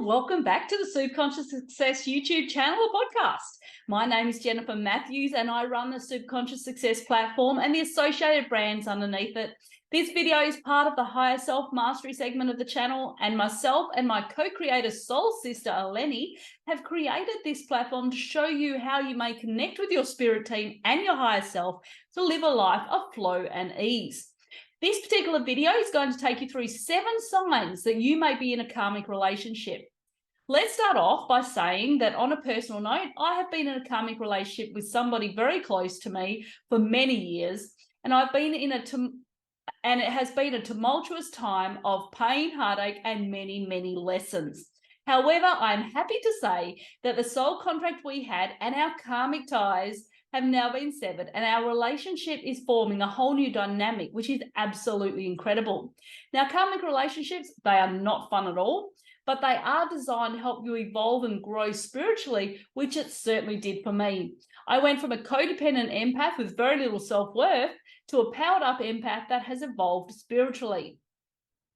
Well, welcome back to the Superconscious Success YouTube channel or podcast. My name is Jennifer Matthews and I run the Superconscious Success platform and the associated brands underneath it. This video is part of the Higher Self Mastery segment of the channel, and myself and my co-creator soul sister Eleni have created this platform to show you how you may connect with your spirit team and your higher self to live a life of flow and ease. This particular video is going to take you through 7 signs that you may be in a karmic relationship. Let's start off by saying that on a personal note, I have been in a karmic relationship with somebody very close to me for many years, and I've been in it has been a tumultuous time of pain, heartache, and many, many lessons. However, I'm happy to say that the soul contract we had and our karmic ties have now been severed, and our relationship is forming a whole new dynamic, which is absolutely incredible. Now, karmic relationships, they are not fun at all, but they are designed to help you evolve and grow spiritually, which it certainly did for me. I went from a codependent empath with very little self-worth to a powered-up empath that has evolved spiritually.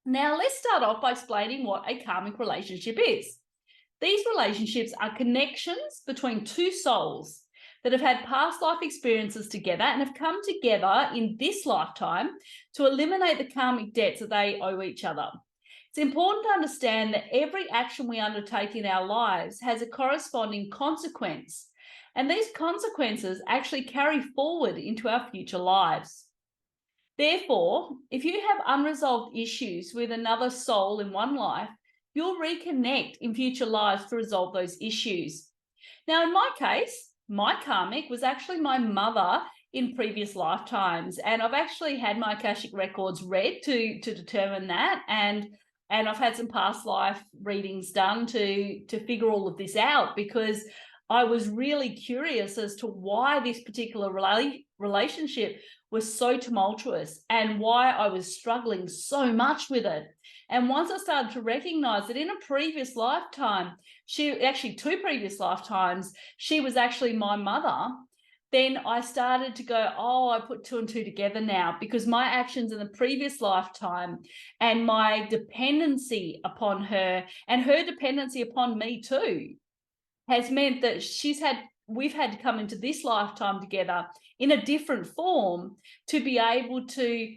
Now, let's start off by explaining what a karmic relationship is. These relationships are connections between two souls that have had past life experiences together and have come together in this lifetime to eliminate the karmic debts that they owe each other. It's important to understand that every action we undertake in our lives has a corresponding consequence, and these consequences actually carry forward into our future lives. Therefore, if you have unresolved issues with another soul in one life, you'll reconnect in future lives to resolve those issues. Now, in my case, my karmic was actually my mother in previous lifetimes, and I've actually had my Akashic records read to determine that, and I've had some past life readings done to figure all of this out, because I was really curious as to why this particular relationship was so tumultuous and why I was struggling so much with it. And once I started to recognize that in a previous lifetime, two previous lifetimes, she was actually my mother, then I started to go, oh, I put 2 and 2 together now, because my actions in the previous lifetime and my dependency upon her and her dependency upon me too has meant that we've had to come into this lifetime together in a different form to be able to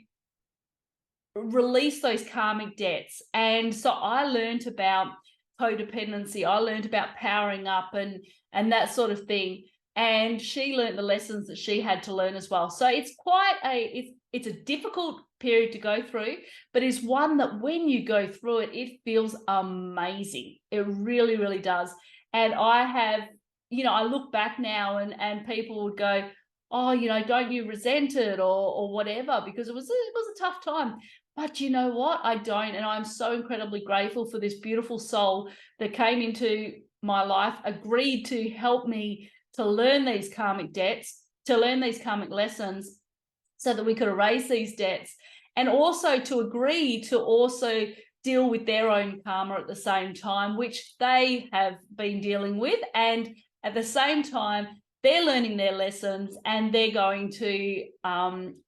release those karmic debts. And so I learned about codependency, I learned about powering up and that sort of thing, and she learned the lessons that she had to learn as well. So it's quite it's a difficult period to go through, but it's one that when you go through it, it feels amazing. It really, really does. And I have, I look back now and people would go, oh, don't you resent it or whatever, because it was a tough time. But you know what? I don't. And I'm so incredibly grateful for this beautiful soul that came into my life, agreed to help me to learn these karmic debts, to learn these karmic lessons so that we could erase these debts, and also to agree to also deal with their own karma at the same time, which they have been dealing with. And at the same time, they're learning their lessons and they're going to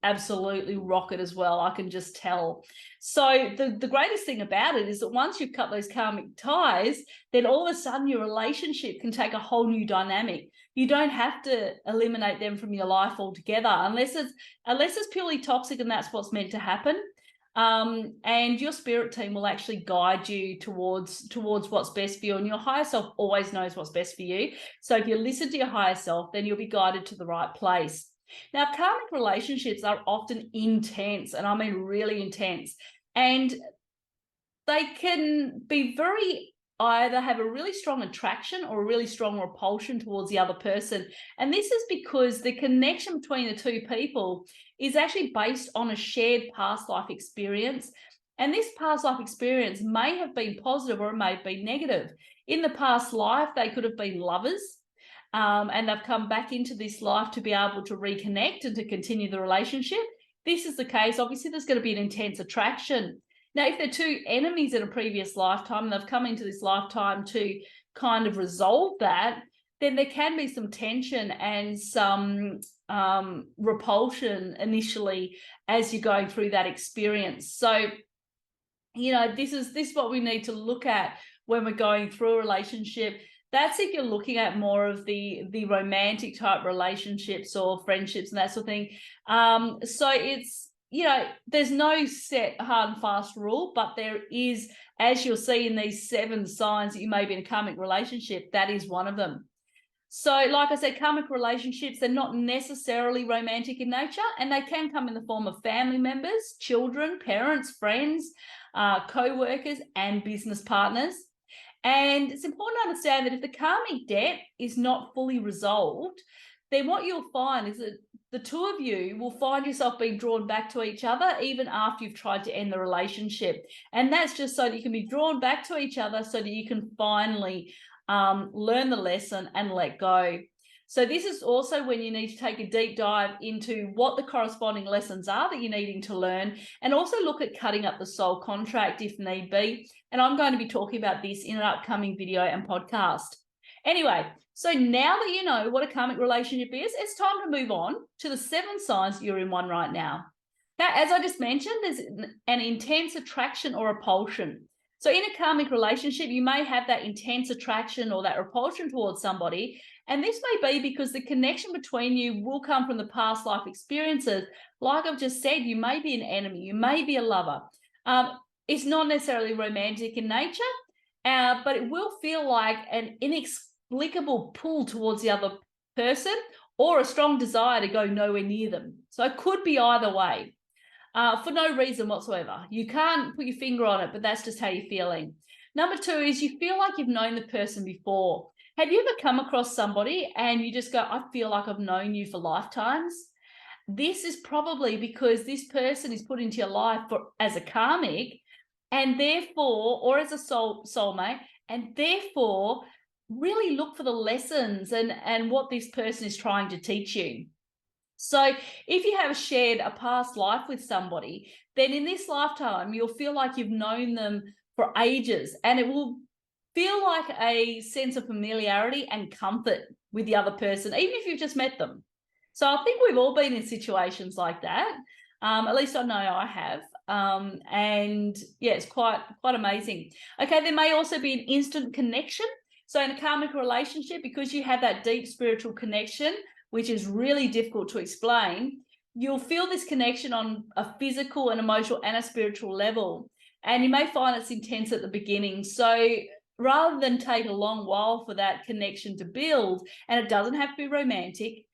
absolutely rock it as well. I can just tell. So the greatest thing about it is that once you've cut those karmic ties, then all of a sudden your relationship can take a whole new dynamic. You don't have to eliminate them from your life altogether unless it's purely toxic and that's what's meant to happen. And your spirit team will actually guide you towards what's best for you, and your higher self always knows what's best for you. So if you listen to your higher self, then you'll be guided to the right place. Now, karmic relationships are often intense, and I mean really intense, and they can be either have a really strong attraction or a really strong repulsion towards the other person. And this is because the connection between the two people is actually based on a shared past life experience. And this past life experience may have been positive or it may have been negative. In the past life, they could have been lovers, and they've come back into this life to be able to reconnect and to continue the relationship. This is the case. Obviously, there's going to be an intense attraction. Now, if they're two enemies in a previous lifetime and they've come into this lifetime to kind of resolve that, then there can be some tension and some repulsion initially as you're going through that experience. So, this is what we need to look at when we're going through a relationship. That's if you're looking at more of the romantic type relationships or friendships and that sort of thing. So it's, there's no set hard and fast rule, but there is, as you'll see in these 7 signs that you may be in a karmic relationship, that is one of them. So like I said, karmic relationships, they're not necessarily romantic in nature, and they can come in the form of family members, children, parents, friends, co-workers, and business partners. And it's important to understand that if the karmic debt is not fully resolved, then what you'll find is that the two of you will find yourself being drawn back to each other even after you've tried to end the relationship. And that's just so that you can be drawn back to each other so that you can finally learn the lesson and let go. So this is also when you need to take a deep dive into what the corresponding lessons are that you're needing to learn, and also look at cutting up the soul contract if need be. And I'm going to be talking about this in an upcoming video and podcast. Anyway, so now that you know what a karmic relationship is, it's time to move on to the 7 signs you're in one right now. Now, as I just mentioned, there's an intense attraction or repulsion. So in a karmic relationship, you may have that intense attraction or that repulsion towards somebody. And this may be because the connection between you will come from the past life experiences. Like I've just said, you may be an enemy, you may be a lover. It's not necessarily romantic in nature, but it will feel like an inexplicable pull towards the other person or a strong desire to go nowhere near them. So it could be either way. For no reason whatsoever. You can't put your finger on it, but that's just how you're feeling. Number 2 is you feel like you've known the person before. Have you ever come across somebody and you just go, I feel like I've known you for lifetimes? This is probably because this person is put into your life as a karmic, and therefore, or as a soulmate, and therefore really look for the lessons and what this person is trying to teach you. So if you have shared a past life with somebody, then in this lifetime, you'll feel like you've known them for ages, and it will feel like a sense of familiarity and comfort with the other person, even if you've just met them. So I think we've all been in situations like that. At least I know I have. And yeah, it's quite amazing. Okay, there may also be an instant connection. So in a karmic relationship, because you have that deep spiritual connection, which is really difficult to explain, you'll feel this connection on a physical and emotional and a spiritual level. And you may find it's intense at the beginning. So rather than take a long while for that connection to build, and it doesn't have to be romantic,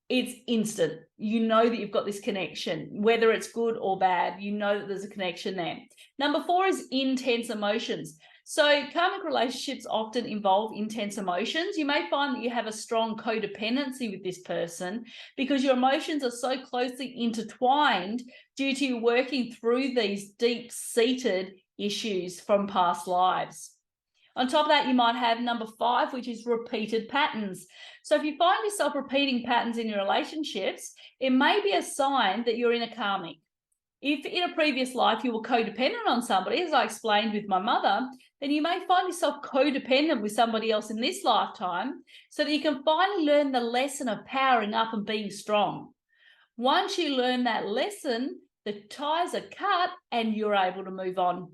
it's instant. You know that you've got this connection, whether it's good or bad, you know that there's a connection there. Number 4 is intense emotions. So karmic relationships often involve intense emotions. You may find that you have a strong codependency with this person because your emotions are so closely intertwined due to you working through these deep-seated issues from past lives. On top of that, you might have number 5, which is repeated patterns. So if you find yourself repeating patterns in your relationships, it may be a sign that you're in a karmic. If in a previous life you were codependent on somebody, as I explained with my mother, then you may find yourself codependent with somebody else in this lifetime so that you can finally learn the lesson of powering up and being strong. Once you learn that lesson, the ties are cut and you're able to move on.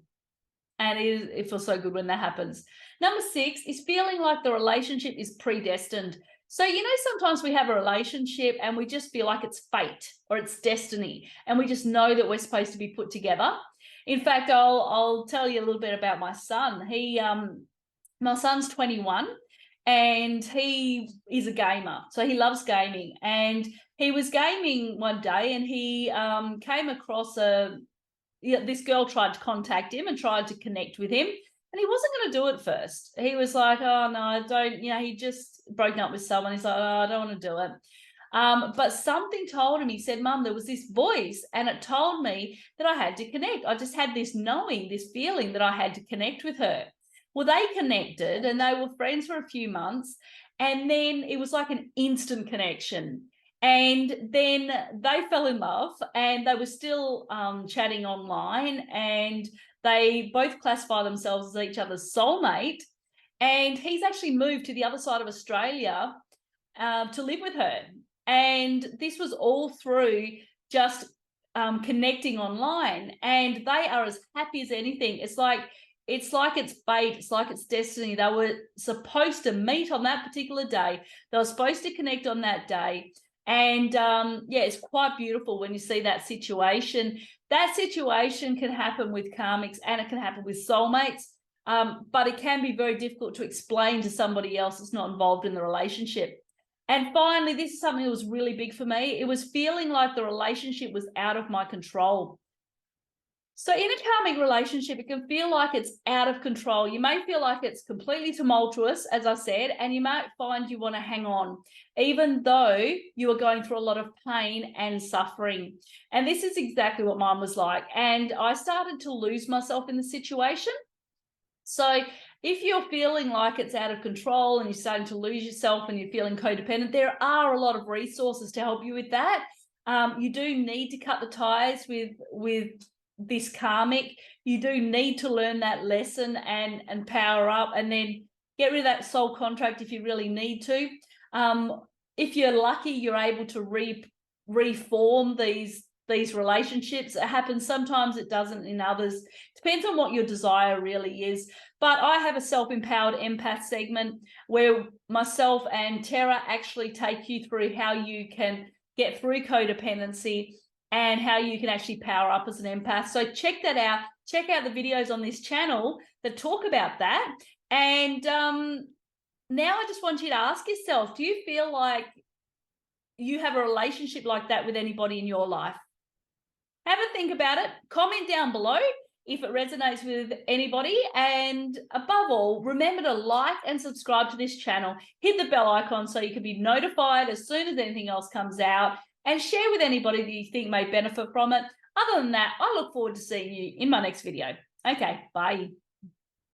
And it feels so good when that happens. Number 6 is feeling like the relationship is predestined. So, sometimes we have a relationship and we just feel like it's fate or it's destiny, and we just know that we're supposed to be put together. In fact, I'll tell you a little bit about my son. My son's 21 and he is a gamer. So he loves gaming, and he was gaming one day and he came across this girl tried to contact him and tried to connect with him. And he wasn't going to do it first. He was like, oh, no, I don't, he just broken up with someone. He's like, oh, I don't want to do it. But something told him, he said, Mum, there was this voice and it told me that I had to connect. I just had this knowing, this feeling that I had to connect with her. Well, they connected and they were friends for a few months. And then it was like an instant connection. And then they fell in love and they were still chatting online, and they both classify themselves as each other's soulmate. And he's actually moved to the other side of Australia to live with her. And this was all through just connecting online. And they are as happy as anything. It's like it's like it's fate, it's like it's destiny. They were supposed to meet on that particular day. They were supposed to connect on that day. And yeah, it's quite beautiful when you see that situation. That situation can happen with karmics and it can happen with soulmates, but it can be very difficult to explain to somebody else that's not involved in the relationship. And finally, this is something that was really big for me. It was feeling like the relationship was out of my control. So in a karmic relationship, it can feel like it's out of control. You may feel like it's completely tumultuous, as I said, and you might find you want to hang on, even though you are going through a lot of pain and suffering. And this is exactly what mine was like. And I started to lose myself in the situation. So if you're feeling like it's out of control and you're starting to lose yourself and you're feeling codependent, there are a lot of resources to help you with that. You do need to cut the ties with this karmic. You do need to learn that lesson and power up, and then get rid of that soul contract if you really need to. If you're lucky, you're able to reform these relationships. It happens sometimes, it doesn't in others. Depends on what your desire really is. But I have a self-empowered empath segment where myself and Tara actually take you through how you can get through codependency and how you can actually power up as an empath. So check that out. Check out the videos on this channel that talk about that. And now I just want you to ask yourself, do you feel like you have a relationship like that with anybody in your life? Have a think about it. Comment down below if it resonates with anybody. And above all, remember to like and subscribe to this channel. Hit the bell icon so you can be notified as soon as anything else comes out, and share with anybody that you think may benefit from it. Other than that, I look forward to seeing you in my next video. Okay, bye.